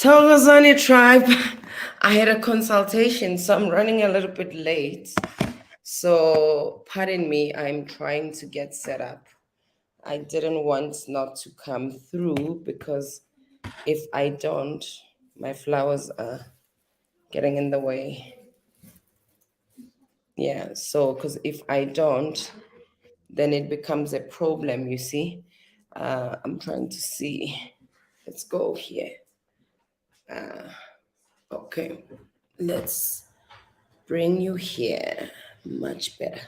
Togazani tribe, I had a consultation, so I'm running a little bit late. So, pardon me, I'm trying to get set up. I didn't want not to come through because if I don't, my flowers are getting in the way. Yeah, so because if I don't, then it becomes a problem, you see. I'm trying to see. Let's go here. Okay, let's bring you here. Much better.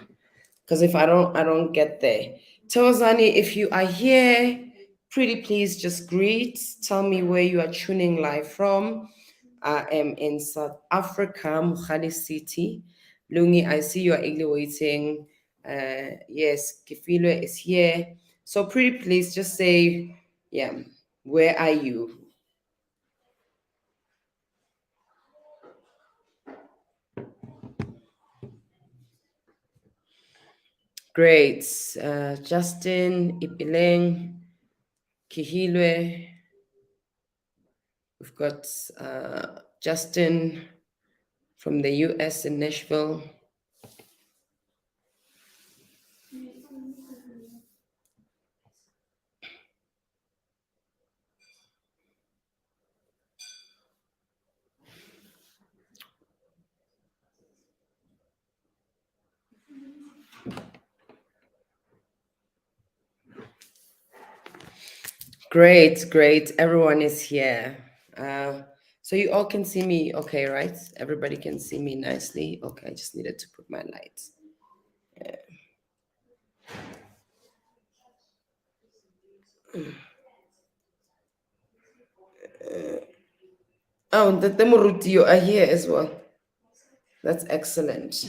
Because if I don't get there. Tawazani, if you are here, pretty please just greet. Tell me where you are tuning live from. I am in South Africa, Mukhali City. Lungi, I see you are eagerly waiting. Yes, Kifilwe is here. So pretty please just say, yeah, where are you? Great. Justin, Ipileng, Kihilwe. We've got Justin from the US in Nashville. Great, great. Everyone is here. So you all can see me okay, right? Everybody can see me nicely. Okay, I just needed to put my lights. Oh, the Murutio are here as well. That's excellent.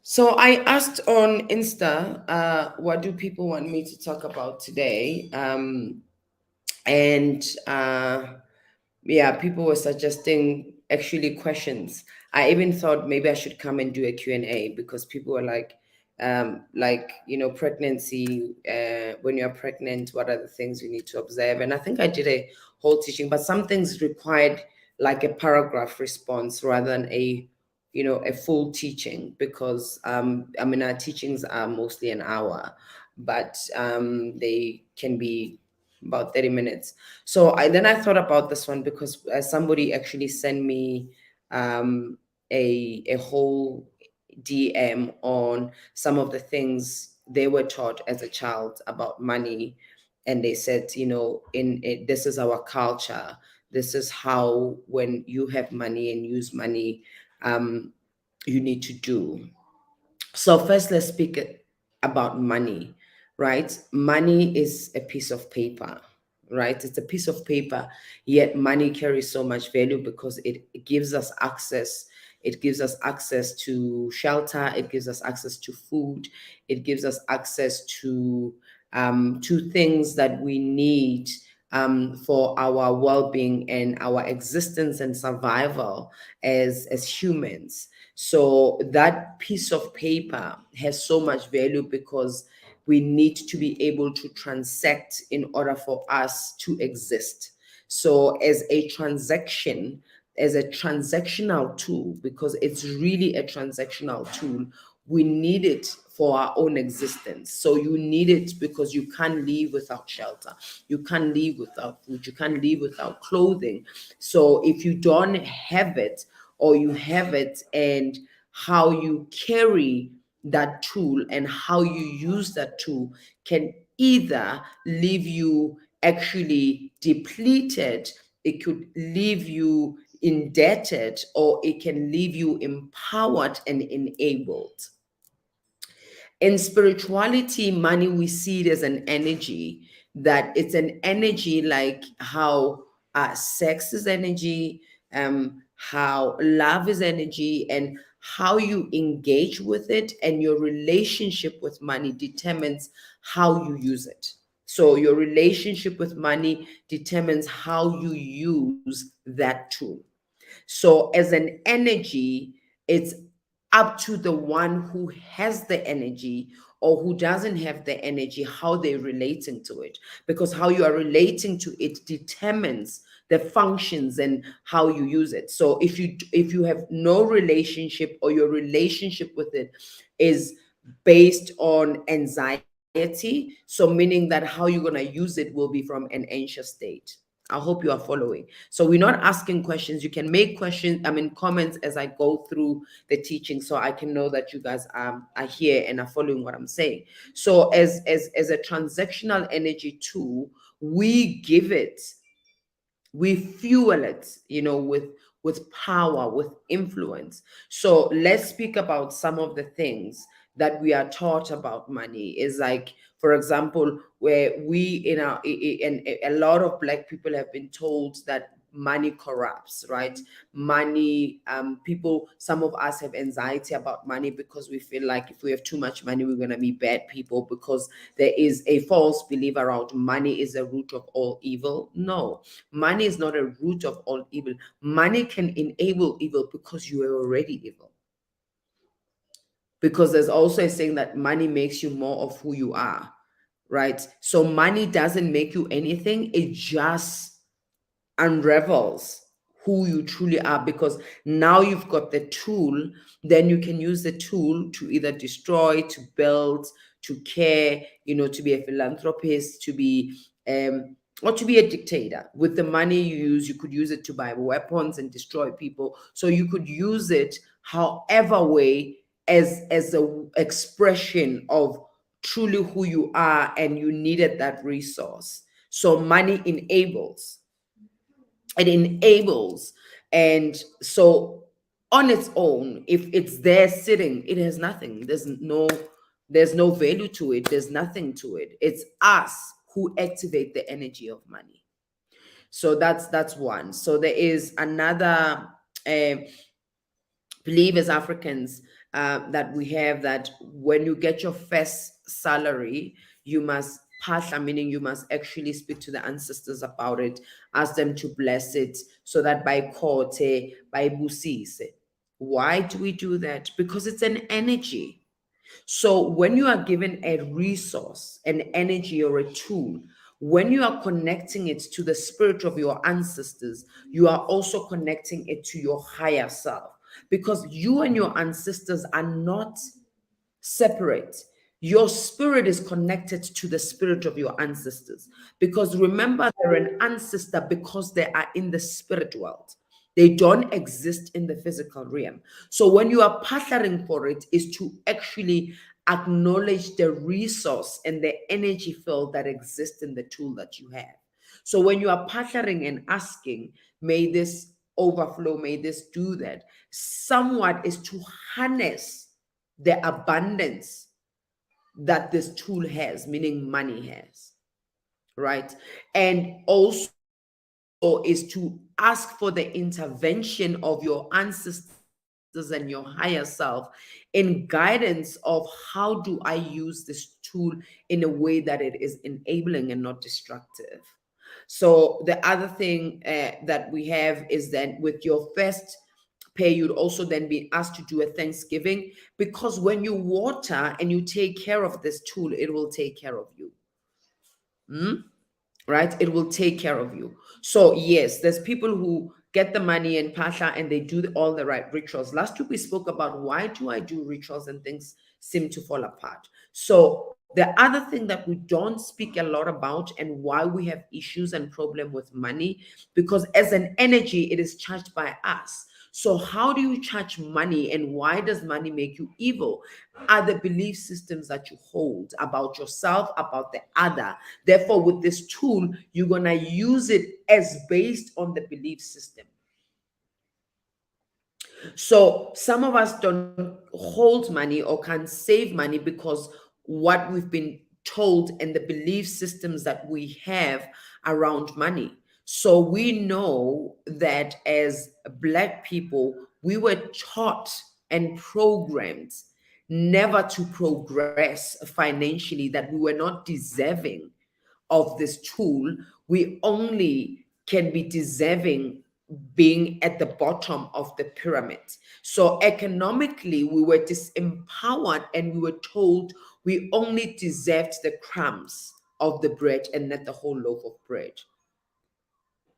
So I asked on Insta, what do people want me to talk about today? And yeah, people were suggesting actually questions. I even thought maybe I should come and do a Q&A because people were like, pregnancy, when you're pregnant, what are the things you need to observe? And I think I did a whole teaching, but some things required like a paragraph response rather than a full teaching because I mean our teachings are mostly an hour, but they can be about 30 minutes. So I thought about this one because somebody actually sent me a whole DM on some of the things they were taught as a child about money, and they said, in it, this is our culture. This is how when you have money and use money, um, you need to do. So first, let's speak about money, right? Money is a piece of paper, right? It's a piece of paper, yet money carries so much value because it gives us access. It gives us access to shelter. It gives us access to food. It gives us access to things that we need for our well-being and our existence and survival as humans. So that piece of paper has so much value because we need to be able to transact in order for us to exist. So as a transactional tool, because it's really a transactional tool, we need it for our own existence. So you need it because you can't live without shelter. You can't live without food. You can't live without clothing. So if you don't have it, or you have it, and how you carry that tool and how you use that tool can either leave you actually depleted, it could leave you indebted, or it can leave you empowered and enabled. In spirituality, money, we see it as an energy, that it's an energy like how sex is energy, how love is energy, and how you engage with it and your relationship with money determines how you use it. So your relationship with money determines how you use that tool. So, as an energy, it's up to the one who has the energy or who doesn't have the energy, how they're relating to it, because how you are relating to it determines the functions and how you use it. So if you have no relationship, or your relationship with it is based on anxiety, so meaning that how you're going to use it will be from an anxious state. I hope you are following. So we're not asking questions. You can make questions, comments as I go through the teaching, so I can know that you guys are here and are following what I'm saying. So as a transactional energy tool, we give it, we fuel it, with power, with influence. So let's speak about some of the things that we are taught about money. Is like, for example, where we in our and a lot of Black people have been told that money corrupts, right? Money, people, some of us have anxiety about money because we feel like if we have too much money, we're going to be bad people, because there is a false belief around money is a root of all evil. No, money is not a root of all evil. Money can enable evil because you are already evil. Because there's also a saying that money makes you more of who you are, right? So money doesn't make you anything, it just unravels who you truly are, because now you've got the tool. Then you can use the tool to either destroy, to build, to care, to be a philanthropist, to be or to be a dictator. With the money you use, you could use it to buy weapons and destroy people. So you could use it however way, as a expression of truly who you are, and you needed that resource. So money enables, it enables. And so on its own, if it's there sitting, it has nothing. There's no value to it. There's nothing to it. It's us who activate the energy of money. So that's one. So there is another believe as Africans, that we have, that when you get your first salary, you must phaahla, meaning you must actually speak to the ancestors about it, ask them to bless it, so that by kote, by busise. Why do we do that? Because it's an energy. So when you are given a resource, an energy, or a tool, when you are connecting it to the spirit of your ancestors, you are also connecting it to your higher self, because you and your ancestors are not separate. Your spirit is connected to the spirit of your ancestors, because remember, they're an ancestor because they are in the spirit world. They don't exist in the physical realm. So when you are partnering for it, is to actually acknowledge the resource and the energy field that exists in the tool that you have. So when you are partnering and asking, may this overflow, may this do that, somewhat is to harness the abundance that this tool has, meaning money has, right? And also is to ask for the intervention of your ancestors and your higher self in guidance of how do I use this tool in a way that it is enabling and not destructive. So the other thing that we have is that with your first pay, you'd also then be asked to do a Thanksgiving, because when you water and you take care of this tool, it will take care of you. Right? It will take care of you. So yes, there's people who get the money and phaahla, and they do all the right rituals. Last week we spoke about why do I do rituals and things seem to fall apart. So the other thing that we don't speak a lot about, and why we have issues and problem with money, because as an energy, it is charged by us. So how do you charge money, and why does money make you evil? Are the belief systems that you hold about yourself, about the other. Therefore, with this tool, you're going to use it as based on the belief system. So some of us don't hold money or can't save money because what we've been told and the belief systems that we have around money. So we know that as Black people, we were taught and programmed never to progress financially, that we were not deserving of this tool. We only can be deserving being at the bottom of the pyramid. So economically, we were disempowered, and we were told we only deserved the crumbs of the bread and not the whole loaf of bread.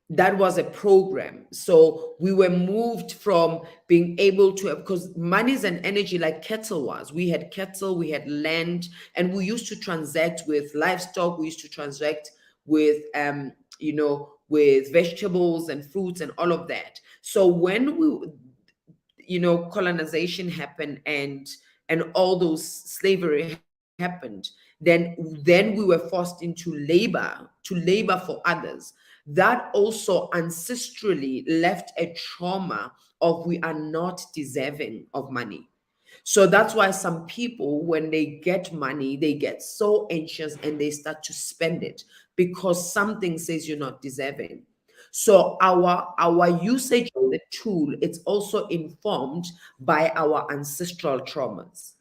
That was a program. So we were moved from being able to, because money is an energy like cattle was. We had cattle, we had land, and we used to transact with livestock. We used to transact with, with vegetables and fruits and all of that. So when colonization happened and all those slavery happened, then we were forced into labor for others. That also ancestrally left a trauma of we are not deserving of money. So that's why some people, when they get money, they get so anxious and they start to spend it because something says you're not deserving. So our usage of the tool, it's also informed by our ancestral traumas.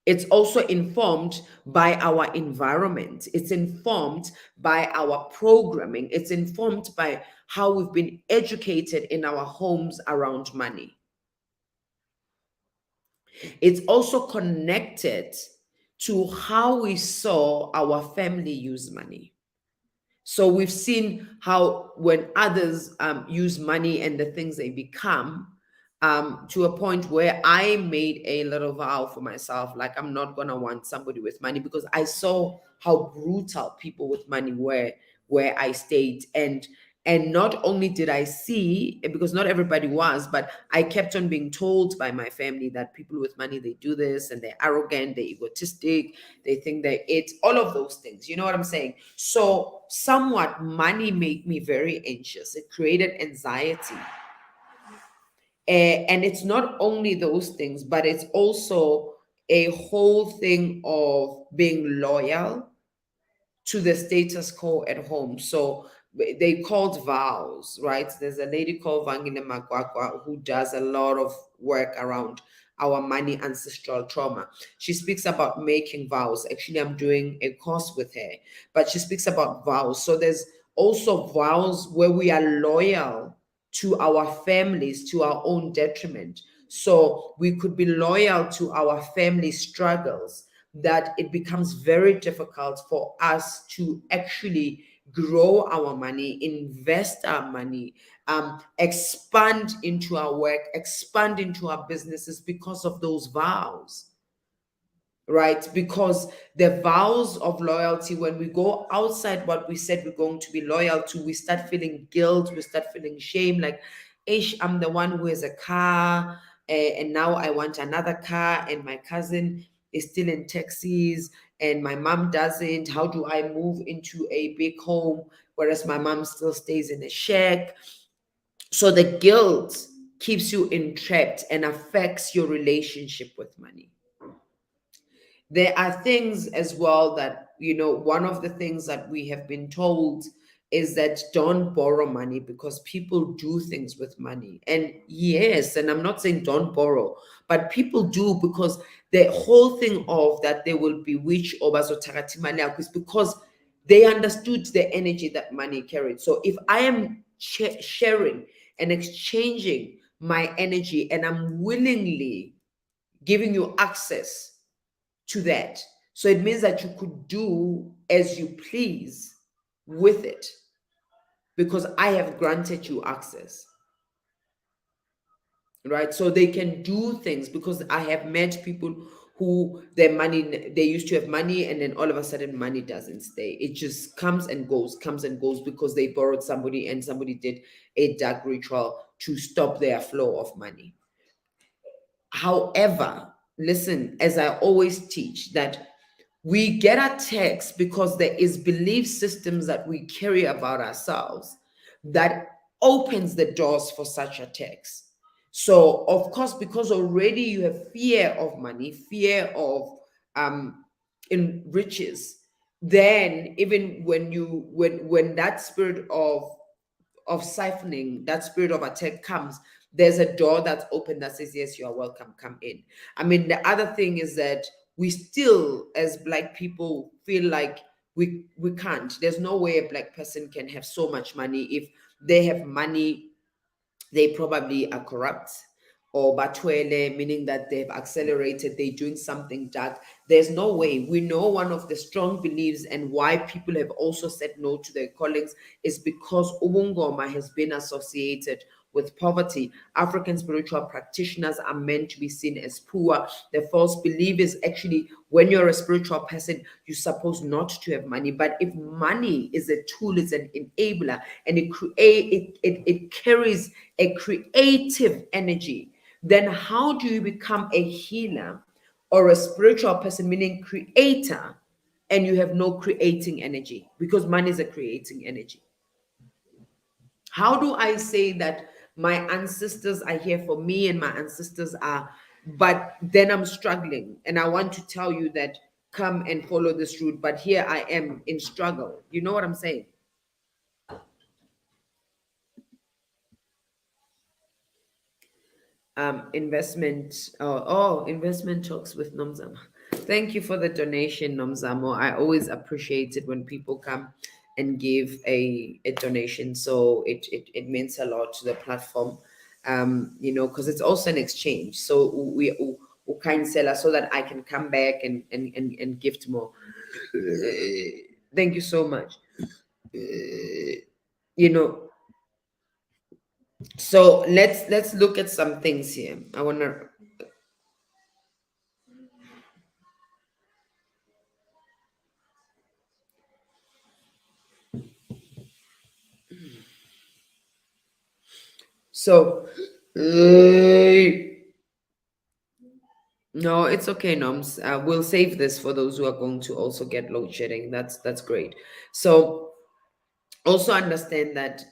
It's also informed by our environment. It's informed by our programming. It's informed by how we've been educated in our homes around money. It's also connected to how we saw our family use money. So we've seen how when others use money and the things they become, to a point where I made a little vow for myself, like I'm not gonna want somebody with money, because I saw how brutal people with money were where I stayed. And not only did I see, because not everybody was, but I kept on being told by my family that people with money, they do this and they're arrogant, they're egotistic, they think they're it, all of those things. You know what I'm saying? So somewhat money made me very anxious. It created anxiety. And it's not only those things, but it's also a whole thing of being loyal to the status quo at home. So they called Vows, right? There's a lady called Vangile Magwagwa who does a lot of work around our money ancestral trauma. She speaks about making vows. Actually, I'm doing a course with her, but she speaks about vows. So there's also vows where we are loyal to our families, to our own detriment. So we could be loyal to our family struggles, that it becomes very difficult for us to actually grow our money, invest our money, expand into our work, expand into our businesses because of those vows. Right? Because the vows of loyalty, when we go outside what we said we're going to be loyal to, we start feeling guilt, we start feeling shame, like, ish, I'm the one who has a car, and now I want another car, and my cousin is still in Texas, and my mom doesn't. How do I move into a big home, whereas my mom still stays in a shack? So the guilt keeps you entrapped and affects your relationship with money. There are things as well that, one of the things that we have been told is that don't borrow money because people do things with money. And yes, and I'm not saying don't borrow, but people do, because the whole thing of that they will bewitch or is because they understood the energy that money carried. So if I am sharing and exchanging my energy and I'm willingly giving you access to that. So it means that you could do as you please with it because I have granted you access. Right? So they can do things because I have met people who their money, they used to have money and then all of a sudden money doesn't stay. It just comes and goes because they borrowed somebody and somebody did a dark ritual to stop their flow of money. However, listen, as I always teach, that we get attacks because there is belief systems that we carry about ourselves that opens the doors for such attacks. So, of course, because already you have fear of money, fear of in riches, then even when that spirit of siphoning, that spirit of attack comes, there's a door that's open that says, yes, you are welcome, come in. I mean, the other thing is that we still, as Black people, feel like we can't. There's no way a Black person can have so much money. If they have money, they probably are corrupt, or batwele, meaning that they've accelerated, they're doing something dark. There's no way. We know one of the strong beliefs and why people have also said no to their colleagues is because ubungoma has been associated with poverty. African spiritual practitioners are meant to be seen as poor. The false belief is actually when you're a spiritual person, you're supposed not to have money. But if money is a tool, it's an enabler, and it carries a creative energy, then how do you become a healer or a spiritual person, meaning creator, and you have no creating energy? Because money is a creating energy. How do I say that my ancestors are here for me and my ancestors are, but then I'm struggling and I want to tell you that come and follow this route, but here I am in struggle. You know what I'm saying? Investment talks with Nomzamo. Thank you for the donation, Nomzamo. I always appreciate it when people come and give a donation. So it means a lot to the platform. Because it's also an exchange. So we kind seller so that I can come back and gift more. Thank you so much. You know, so let's look at some things here. I wanna so no, it's okay, Noms. We'll save this for those who are going to also get load shedding. That's great. So also understand that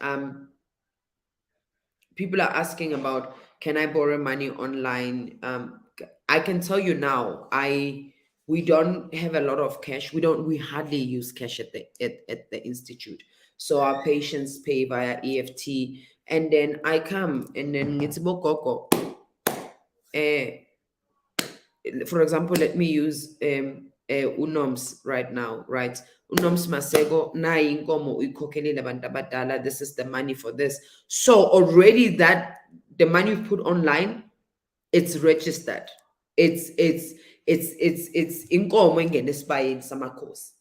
people are asking about, can I borrow money online? I can tell you now, we don't have a lot of cash. We hardly use cash at the institute. So our patients pay via EFT, and then I come and then it's bokoko. For example, let me use unoms right now, right? Unoms masego na inkomo uikhokelile abantu abadala. This is the money for this. So already that the money you put online, it's registered. It's inkomo engene esibayeni samakhosi,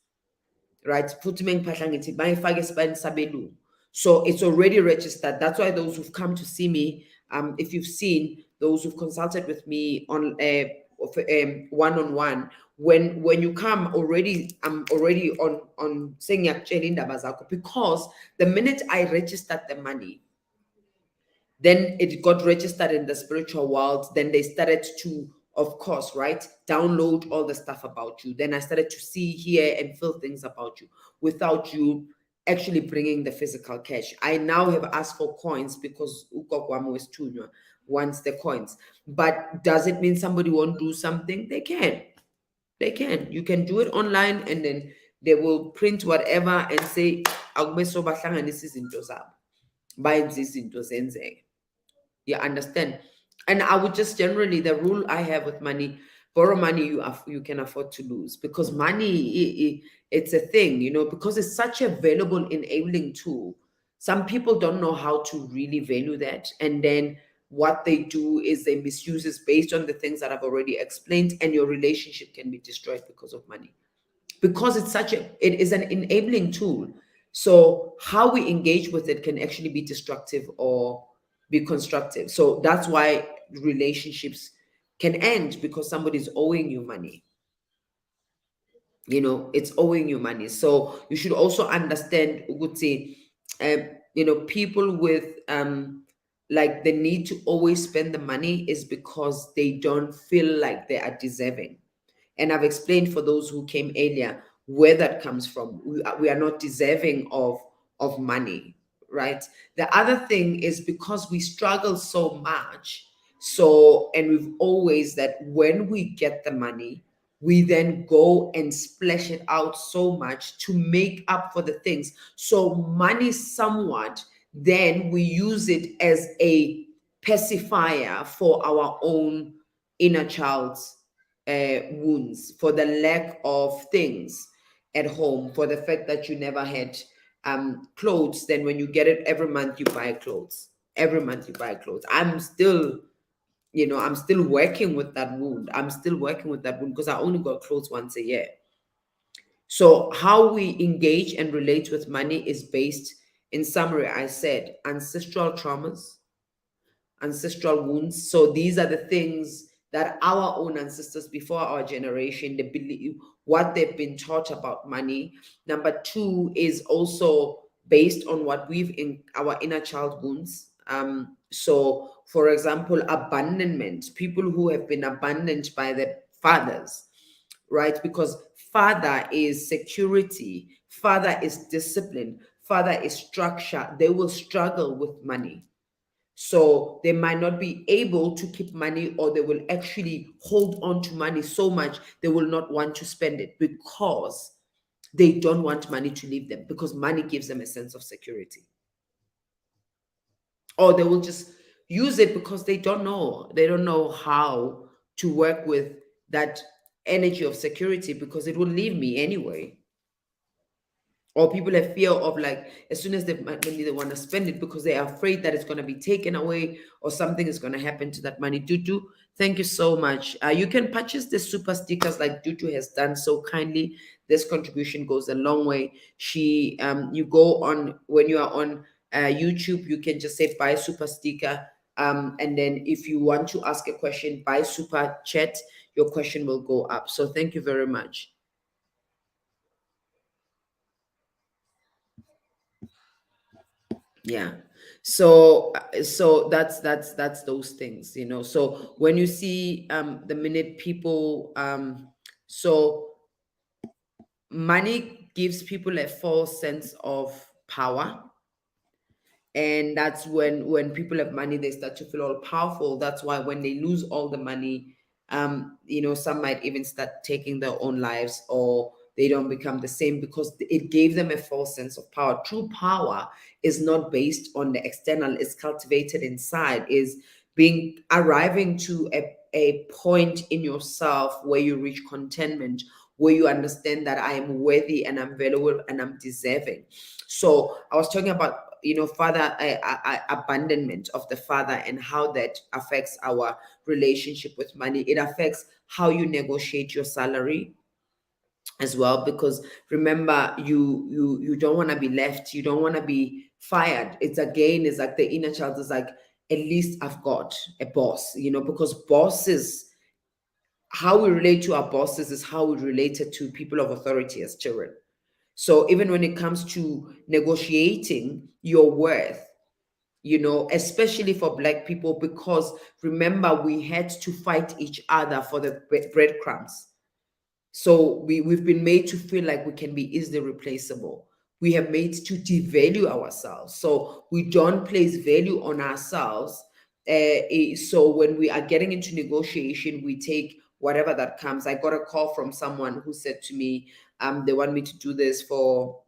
right? Futhi mengiphatha ngithi bayifake esibayeni sabelungu. So it's already registered. That's why those who've come to see me, if you've seen those who've consulted with me on one-on-one, when you come already, I'm already on saying because the minute I registered the money, then it got registered in the spiritual world. Then they started to, of course, right, download all the stuff about you. Then I started to see, hear, and feel things about you without you actually bringing the physical cash. I now have asked for coins because Ukokwamo is tunywa wants the coins. But does it mean somebody won't do something? They can. They can. You can do it online, and then they will print whatever and say, "Akumeso bahlanganisa izinto zabo. Bayenze izinto zenzeke." You understand? And I would just generally, the rule I have with money, borrow money you can afford to lose, because money, it's a thing, because it's such a valuable enabling tool. Some people don't know how to really value that, and then what they do is they misuse it based on the things that I've already explained, and your relationship can be destroyed because of money, because it is an enabling tool. So how we engage with it can actually be destructive or be constructive. So that's why relationships can end, because somebody's owing you money. It's owing you money. So you should also understand, Uguti, people with like the need to always spend the money is because they don't feel like they are deserving. And I've explained for those who came earlier where that comes from. We are not deserving of money, right? The other thing is because we struggle so much. So, and we've always that when we get the money, we then go and splash it out so much to make up for the things. So money somewhat, then we use it as a pacifier for our own inner child's wounds, for the lack of things at home, for the fact that you never had clothes. Then when you get it every month, you buy clothes. Every month you buy clothes. I'm still I'm still working with that wound. I'm still working with that wound because I only got clothes once a year. So how we engage and relate with money is based, in summary, I said, ancestral traumas, ancestral wounds. So these are the things that our own ancestors before our generation, they believe what they've been taught about money. Number two is also based on what we've in our inner child wounds. So for example, abandonment, people who have been abandoned by their fathers, right? Because father is security, father is discipline, father is structure. They will struggle with money. So they might not be able to keep money, or they will actually hold on to money so much they will not want to spend it because they don't want money to leave them, because money gives them a sense of security. Or they will just use it because they don't know how to work with that energy of security, because it will leave me anyway. Or people have fear of, like, as soon as they money, they want to spend it because they are afraid that it's going to be taken away or something is going to happen to that money. Dutu, thank you so much. You can purchase the super stickers like Dutu has done so kindly. This contribution goes a long way. You go on, when you are on YouTube, you can just say buy super sticker, and then if you want to ask a question, buy super chat, your question will go up. So thank you very much. Yeah. So that's those things. So when you see the minute people so money gives people a false sense of power, and that's when people have money, they start to feel all powerful. That's why when they lose all the money, some might even start taking their own lives, or they don't become the same, because it gave them a false sense of power. True power is not based on the external, it's cultivated inside, is arriving to a point in yourself where you reach contentment, where you understand that I am worthy and I'm valuable and I'm deserving. So I was talking about, father, abandonment of the father, and how that affects our relationship with money. It affects how you negotiate your salary as well, because remember, you don't want to be left, you don't want to be fired. It's like the inner child is like, at least I've got a boss, because bosses, how we relate to our bosses is how we related to people of authority as children. So even when it comes to negotiating your worth, especially for Black people, because remember, we had to fight each other for the breadcrumbs. So we've been made to feel like we can be easily replaceable. We have made to devalue ourselves. So we don't place value on ourselves. So when we are getting into negotiation, we take whatever that comes. I got a call from someone who said to me, they want me to do this for,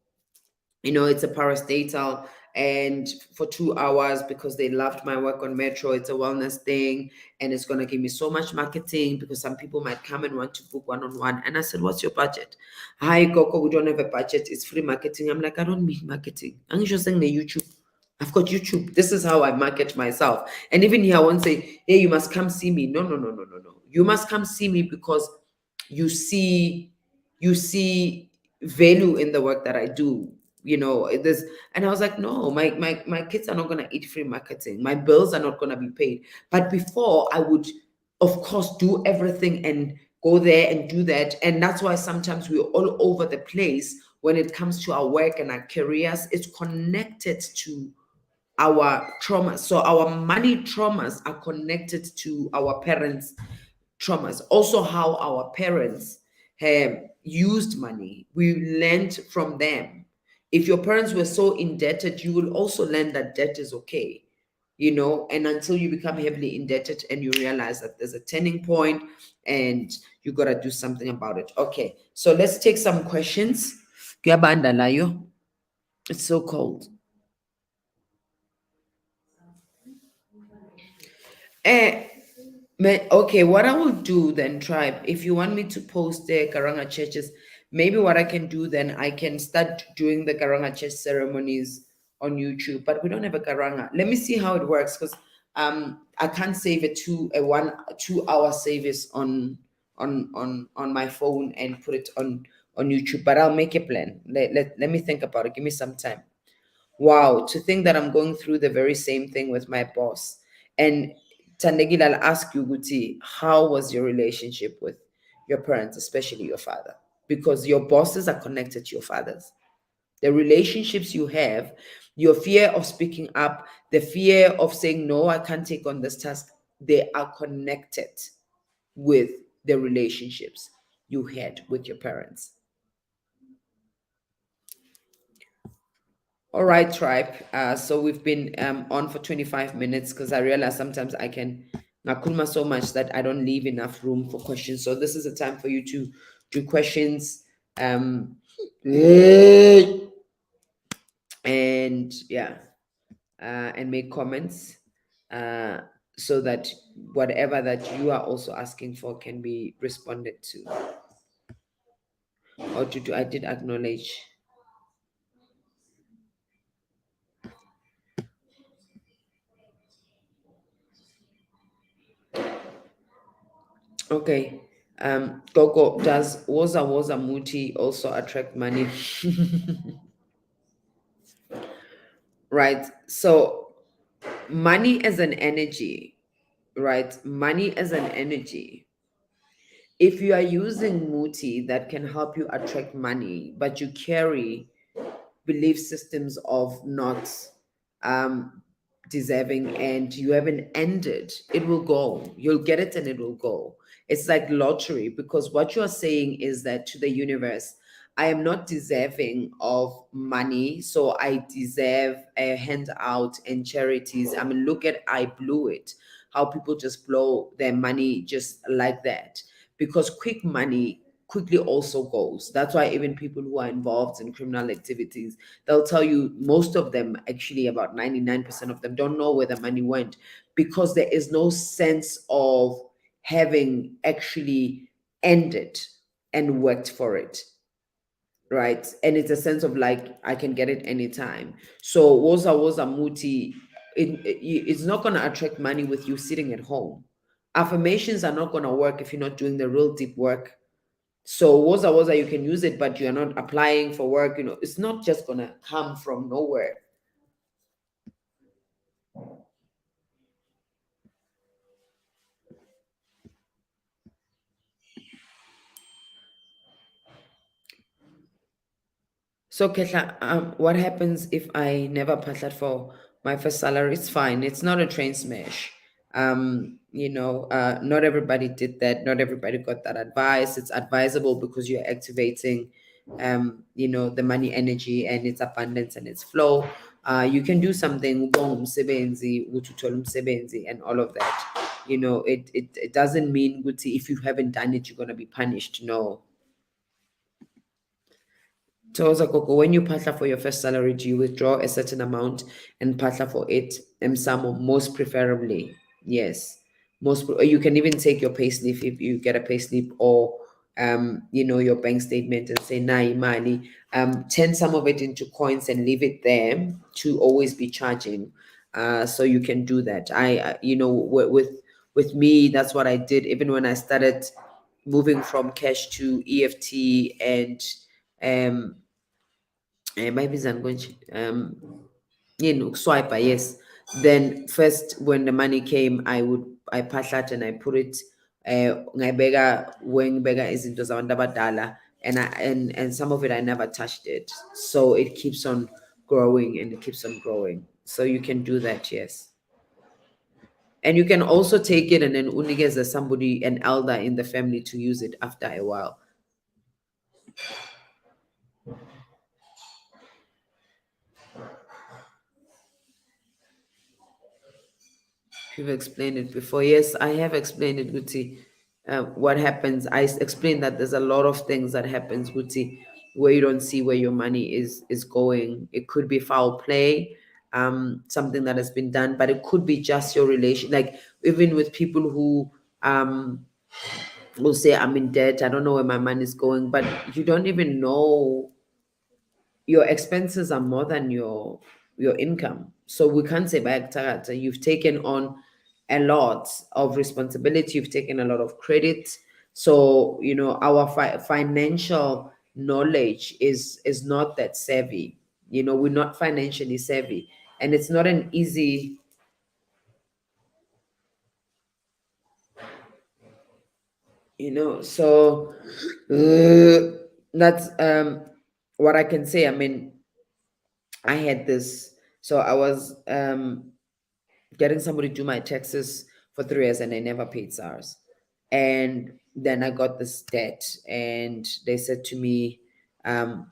it's a parastatal, and for 2 hours, because they loved my work on Metro. It's a wellness thing, and it's going to give me so much marketing, because some people might come and want to book one-on-one. And I said, what's your budget? Hi, Coco, we don't have a budget. It's free marketing. I'm like, I don't need marketing. I'm just saying the YouTube. I've got YouTube. This is how I market myself. And even here, I won't say, hey, you must come see me. No, no, no, no, no, no. You must come see me because you see value in the work that I do. This, and I was like, no, my kids are not going to eat free marketing, my bills are not going to be paid. But before, I would, of course, do everything and go there and do that. And that's why sometimes we're all over the place when it comes to our work and our careers. It's connected to our traumas. So our money traumas are connected to our parents' traumas. Also, how our parents have used money, we learned from them. If your parents were so indebted, you will also learn that debt is okay. And until you become heavily indebted and you realize that there's a turning point and you got to do something about it. Okay, so let's take some questions. Kuyabanda, it's so cold. Eh, okay, what I will do then, tribe, if you want me to post the Karanga churches, maybe what I can do then, I can start doing the Karanga church ceremonies on YouTube, but we don't have a Karanga. Let me see how it works, because I can't save a 1 2 hour service on my phone and put it on YouTube, but I'll make a plan. Let me think about it. Give me some time. Wow, to think that I'm going through the very same thing with my boss. And Tandegil, I'll ask you, Guti, how was your relationship with your parents, especially your father? Because your bosses are connected to your fathers. The relationships you have, your fear of speaking up, the fear of saying, no, I can't take on this task, they are connected with the relationships you had with your parents. All right, tribe. So we've been on for 25 minutes because I realize sometimes I can nakulma so much that I don't leave enough room for questions. So this is a time for you to do questions. And yeah, and make comments uh, so that whatever that you are also asking for can be responded to or to do. I did acknowledge. Okay. Gogo, does Woza Muti also attract money? Right. So money as an energy, right? Money as an energy. If you are using Muti that can help you attract money, but you carry belief systems of not um, deserving and you haven't ended, it will go. You'll get it and it will go. It's like lottery because what you're saying is that to the universe, I am not deserving of money, so I deserve a handout and charities. I mean, look at I blew it. How people just blow their money just like that because quick money quickly also goes. That's why even people who are involved in criminal activities, they'll tell you most of them, actually about 99% of them, don't know where the money went because there is no sense of having actually ended and worked for it, right? And it's a sense of like I can get it anytime. So woza muti, it's not going to attract money with you sitting at home. Affirmations are not going to work if you're not doing the real deep work. So woza you can use it, but you're not applying for work. It's not just going to come from nowhere. So, Ketla, what happens if I never pass that for my first salary? It's fine. It's not a train smash. Not everybody did that. Not everybody got that advice. It's advisable because you're activating, the money energy and its abundance and its flow. You can do something, umsebenzi, uthuthola umsebenzi, and all of that. It doesn't mean, Guti, if you haven't done it, you're going to be punished. No. Toza Koko, when you patla for your first salary, do you withdraw a certain amount and patla for it? Msamo, most preferably, yes. You can even take your payslip if you get a payslip or your bank statement and say na imali. Turn some of it into coins and leave it there to always be charging. So you can do that. With me, that's what I did. Even when I started moving from cash to EFT and um maybe I'm going to swiper, yes. Then first when the money came, I pass that and I put it ngayibeka when ngibeka izinto zabantu abadala, and some of it I never touched it. So it keeps on growing and it keeps on growing. So you can do that, yes. And you can also take it and then unikeze somebody, an elder in the family, to use it after a while. You've explained it before. Yes, I have explained it, Guti. What happens? I explained that there's a lot of things that happens, Guti, where you don't see where your money is going. It could be foul play, something that has been done, but it could be just your relation. Like even with people who will say, "I'm in debt. I don't know where my money is going," but you don't even know your expenses are more than your your income. So we can't say back tarata, you've taken on a lot of responsibility, you've taken a lot of credit. So, our financial knowledge is not that savvy. We're not financially savvy. And it's not an easy, so that's what I can say. I mean, I had this, so I was getting somebody to do my taxes for 3 years and I never paid SARS. And then I got this debt and they said to me, I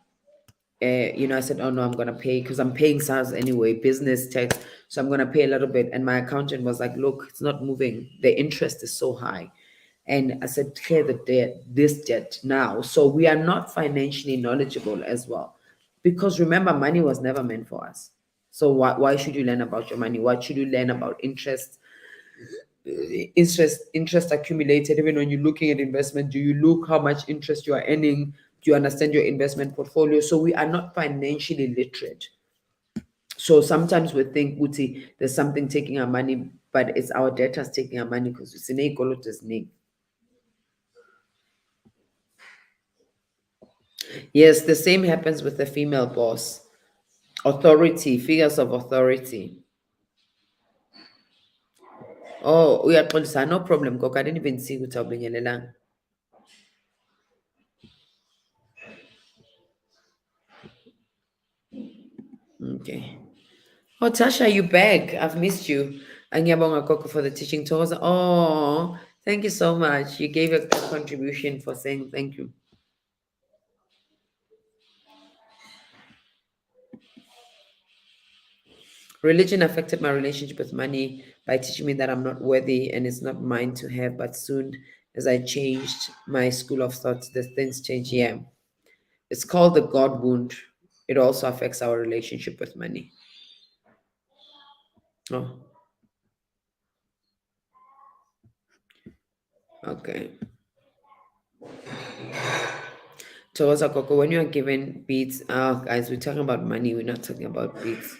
said, oh no, I'm going to pay because I'm paying SARS anyway, business tax. So I'm going to pay a little bit. And my accountant was like, look, it's not moving. The interest is so high. And I said, clear the debt, this debt now. So we are not financially knowledgeable as well. Because remember, money was never meant for us. So why should you learn about your money? Why should you learn about interest accumulated? Even when you're looking at investment, do you look how much interest you are earning? Do you understand your investment portfolio? So we are not financially literate. So sometimes we think, Uti, there's something taking our money, but it's our debtors taking our money because it's in. Yes, the same happens with the female boss. Authority, figures of authority. Oh, uyaxolisa, no problem, Koko. I didn't even see ukuthi awubingelelanga. Okay. Oh, Tasha, you back. I've missed you. Angiyabonga Koko for the teaching tours. Oh, thank you so much. You gave a contribution for saying thank you. Religion affected my relationship with money by teaching me that I'm not worthy and it's not mine to have. But soon as I changed my school of thought, the things changed. Yeah. It's called the God wound. It also affects our relationship with money. Oh, okay. Towards Koko, when you are given beats, guys, we're talking about money, we're not talking about beats.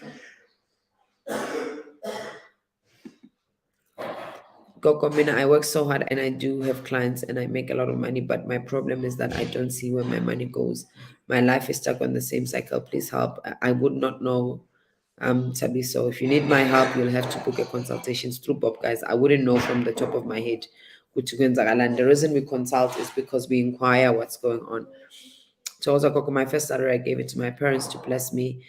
Coco, Mina, I work so hard and I do have clients and I make a lot of money, but my problem is that I don't see where my money goes. My life is stuck on the same cycle. Please help. I would not know, Tabi. So if you need my help, you'll have to book a consultation through Bob, guys. I wouldn't know from the top of my head. The reason we consult is because we inquire what's going on. So also, Coco, my first salary, I gave it to my parents to bless me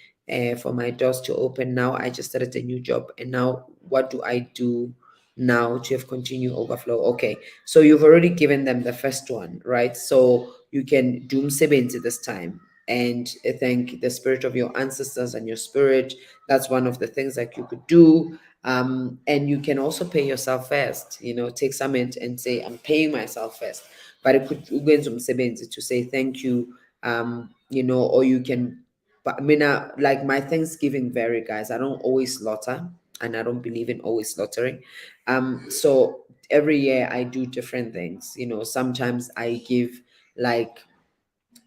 for my doors to open. Now I just started a new job. And now what do I do now to have continued overflow? Okay. So you've already given them the first one, right? So you can doom into this time and thank the spirit of your ancestors and your spirit. That's one of the things that you could do. And you can also pay yourself first, take some and say, I'm paying myself first. But it could go into to say thank you, or you can, but I mean, like my Thanksgiving vary, guys. I don't always slaughter, and I don't believe in always slaughtering. So every year I do different things. Sometimes I give, like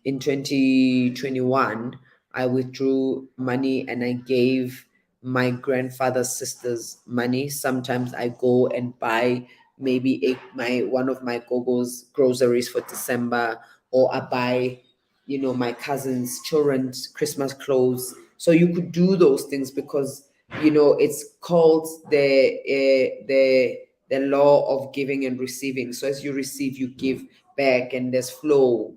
in 2021, I withdrew money and I gave my grandfather's sisters money. Sometimes I go and buy maybe one of my gogo's groceries for December, or I buy, my cousin's children's Christmas clothes. So you could do those things because it's called the law of giving and receiving. So as you receive, you give back, and there's flow.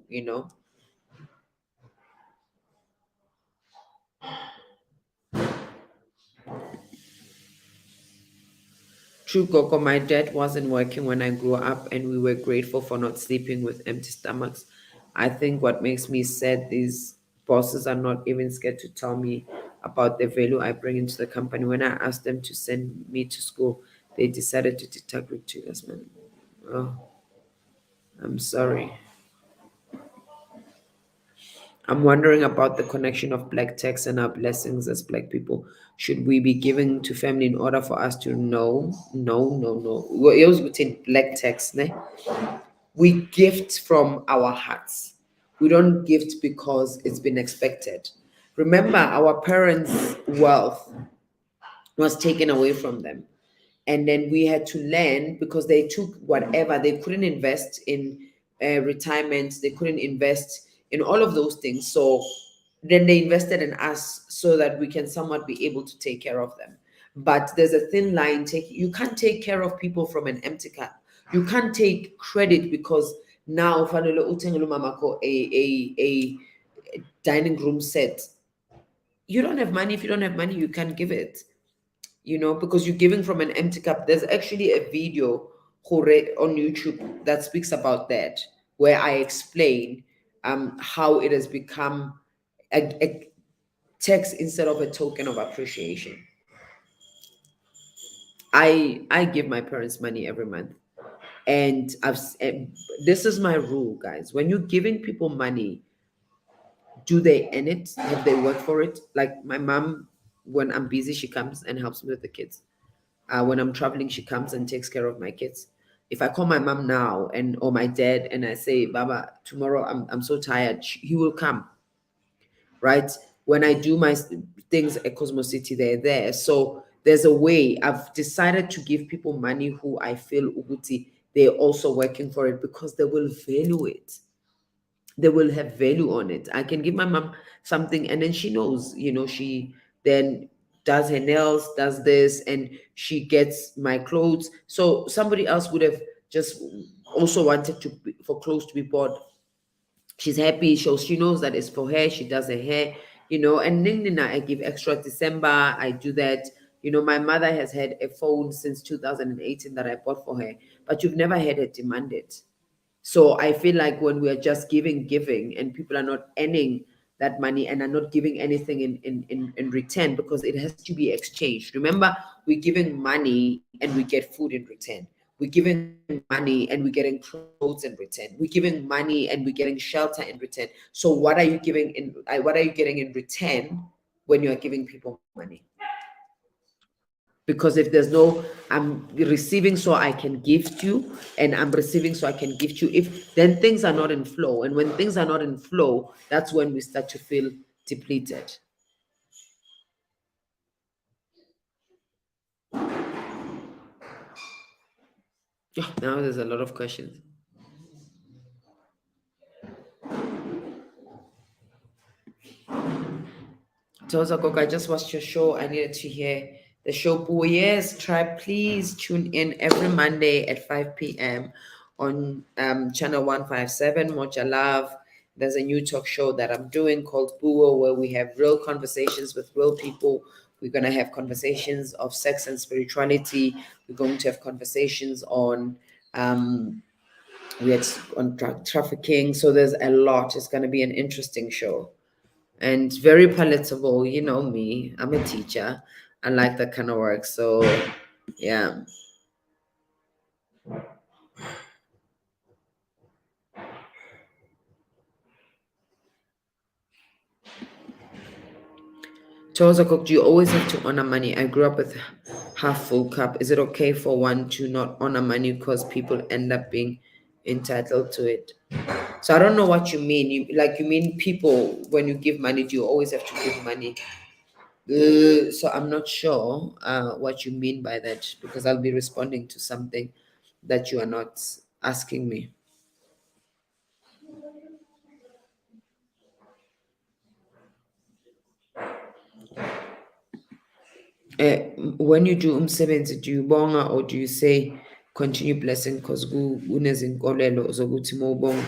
True, Coco, my dad wasn't working when I grew up, and we were grateful for not sleeping with empty stomachs. I think what makes me sad, these bosses are not even scared to tell me about the value I bring into the company. When I asked them to send me to school, they decided to deduct gratuitous money. Oh, I'm sorry. I'm wondering about the connection of black tax and our blessings as black people. Should we be giving to family in order for us to know? No, no, no. It was within black tax, ne? We gift from our hearts. We don't gift because it's been expected. Remember, our parents' wealth was taken away from them. And then we had to learn because they took whatever, they couldn't invest in retirement, they couldn't invest in all of those things. So then they invested in us so that we can somewhat be able to take care of them. But there's a thin line. You can't take care of people from an empty cup. You can't take credit because now fanele uthengele umamako a dining room set. You don't have money. If you don't have money, you can't give it, because you're giving from an empty cup. There's actually a video on YouTube that speaks about that, where I explain how it has become a tax instead of a token of appreciation. I give my parents money every month, and this is my rule, guys. When you're giving people money, do they earn it? Have they worked for it? Like my mom, when I'm busy, she comes and helps me with the kids. When I'm traveling, she comes and takes care of my kids. If I call my mom now or my dad and I say, Baba, tomorrow I'm so tired, he will come, right? When I do my things at Cosmos City, they're there. So there's a way. I've decided to give people money who I feel uguti, they're also working for it because they will value it. They will have value on it. I can give my mom something and then she knows, she then does her nails, does this, and she gets my clothes. So somebody else would have just also wanted for clothes to be bought. She's happy. She knows that it's for her. She does her hair, and Nina, I give extra December. I do that. My mother has had a phone since 2018 that I bought for her, but you've never had her demand it. So I feel like when we are just giving, and people are not earning that money and are not giving anything in return, because it has to be exchanged. Remember, we're giving money and we get food in return. We're giving money and we're getting clothes in return. We're giving money and we're getting shelter in return. So what are you what are you getting in return when you are giving people money? Because if there's no, I'm receiving so I can gift you, and I'm receiving so I can gift you, if then things are not in flow. And when things are not in flow, that's when we start to feel depleted. Now there's a lot of questions. Tozakok, I just watched your show. I needed to hear the show. Oh, yes, try. Please tune in every Monday at 5 p.m. on channel 157, Mocha Love. There's a new talk show that I'm doing called Buo, where we have real conversations with real people. We're going to have conversations of sex and spirituality. We're going to have conversations on drug trafficking. So there's a lot. It's going to be an interesting show and very palatable. You know me, I'm a teacher. I like that kind of work. So, yeah. Charles Cook, do you always have to honor money? I grew up with half full cup. Is it okay for one to not honor money because people end up being entitled to it? So I don't know what you mean. You mean people, when you give money, do you always have to give money? So I'm not sure what you mean by that, because I'll be responding to something that you are not asking me. When you do umsebenzi, do you bonga or do you say continue blessing because kunezinkolelo zokuthi mawubonga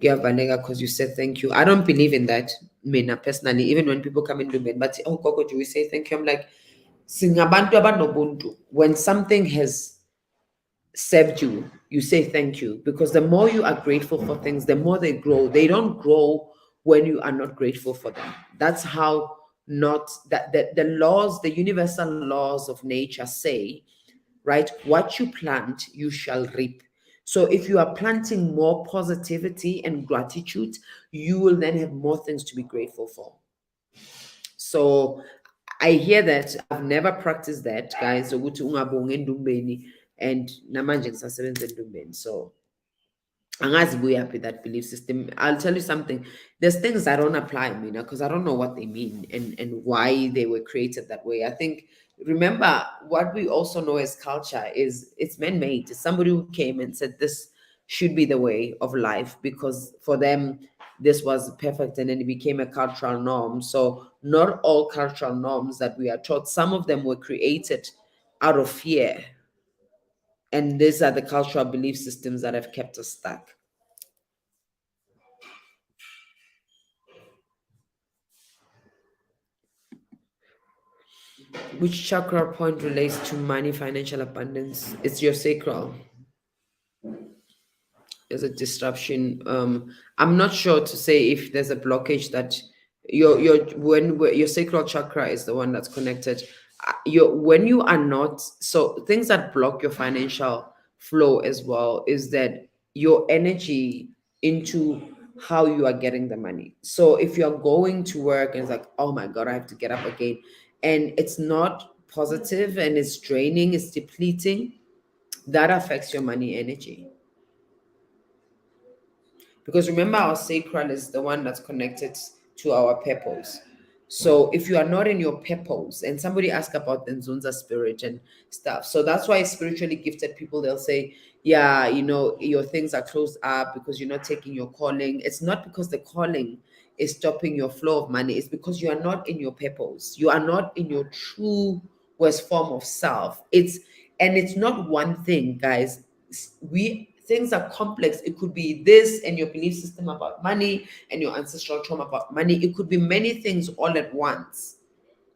kuyavaleka because you said thank you? I don't believe in that, mina personally. Even when people come into bed, but oh Gogo, do we say thank you? I'm like, singabantu abanobuntu. When something has served you, you say thank you, because the more you are grateful for things, the more they grow. They don't grow when you are not grateful for them. That's how not that the laws, the universal laws of nature say, right? What you plant, you shall reap. So if you are planting more positivity and gratitude, you will then have more things to be grateful for. So I hear that. I've never practiced that, guys. Ukuthi ungabongi endumbeni, and namanje ngisasebenza endumbeni. So Angazi buyaphi that belief system. I'll tell you something. There's things I don't apply, Mina, because I don't know what they mean and why they were created that way. I think, remember, what we also know as culture is it's man-made. It's somebody who came and said this should be the way of life because for them this was perfect, and then it became a cultural norm. So not all cultural norms that we are taught, some of them were created out of fear. And these are the cultural belief systems that have kept us stuck. Which chakra point relates to money, financial abundance? It's your sacral. There's a disruption. I'm not sure to say if there's a blockage that when your sacral chakra is the one that's connected. Your when you are not, so things that block your financial flow as well is that your energy into how you are getting the money. So if you're going to work and it's like, oh my god, I have to get up again, and it's not positive and it's draining, it's depleting, that affects your money energy. Because remember, our sacral is the one that's connected to our purpose. So if you are not in your purpose, and somebody asked about the Nzunza spirit and stuff, so that's why spiritually gifted people, they'll say, yeah, your things are closed up because you're not taking your calling. It's not because the calling is stopping your flow of money. It's because you are not in your purpose. You are not in your true worst form of self. It's not one thing, guys. We things are complex. It could be this and your belief system about money and your ancestral trauma about money. It could be many things all at once.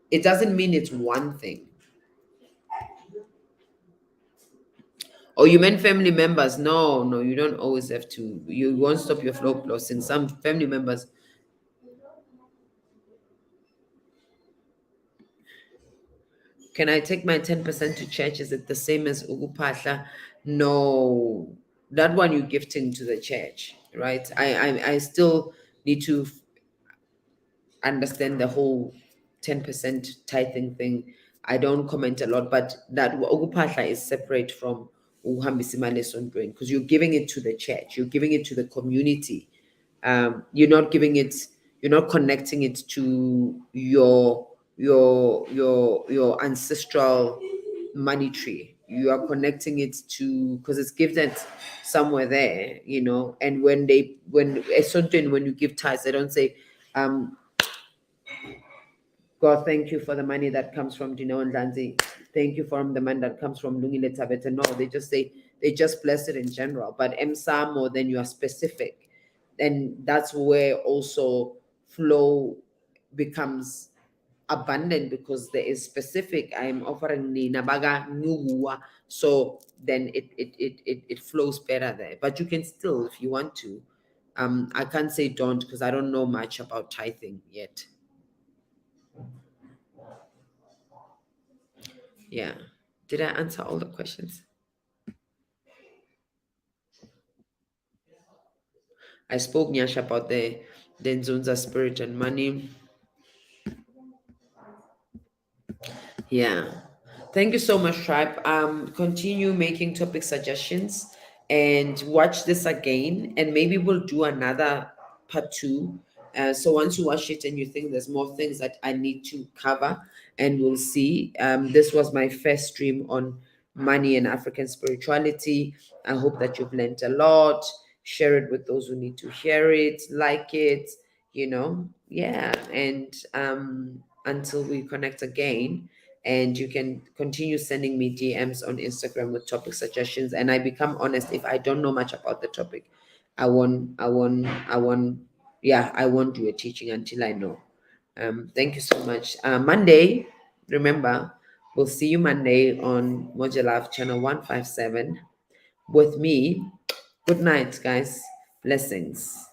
It doesn't mean it's one thing. Oh, you meant family members? No, no, you don't always have to. You won't stop your flow plus in some family members. Can I take my 10% to church? Is it the same as Ugupahla? No, that one you're gifting to the church, right? I still need to understand the whole 10% tithing thing. I don't comment a lot, but that Ugupahla is separate from uhambisa imali esontweni because you're giving it to the church, you're giving it to the community. You're not giving it, you're not connecting it to your ancestral money tree. You are connecting it to because it's gifted somewhere there, And when esontweni, when you give tithes, they don't say, God, thank you for the money that comes from Dino and Lanzi. Thank you for the money that comes from Lungile Tabete. No, they just bless it in general. But MSA more than you are specific. And that's where also flow becomes abundant because there is specific. I'm offering ni nabaga nuwa. So then it flows better there. But you can still, if you want to. I can't say don't because I don't know much about tithing yet. Yeah. Did I answer all the questions? I spoke, Nyash, about the Nzunza spirit and money. Yeah. Thank you so much, Tribe. Continue making topic suggestions and watch this again, and maybe we'll do another part two. So once you watch it and you think there's more things that I need to cover, and we'll see. This was my first stream on money and African spirituality. I hope that you've learned a lot. Share it with those who need to hear it, like it, yeah. And until we connect again, and you can continue sending me DMs on Instagram with topic suggestions. And I become honest, if I don't know much about the topic, I won't do a teaching until I know. Thank you so much. Monday, remember, we'll see you Monday on Moja Live channel 157 with me. Good night, guys. Blessings.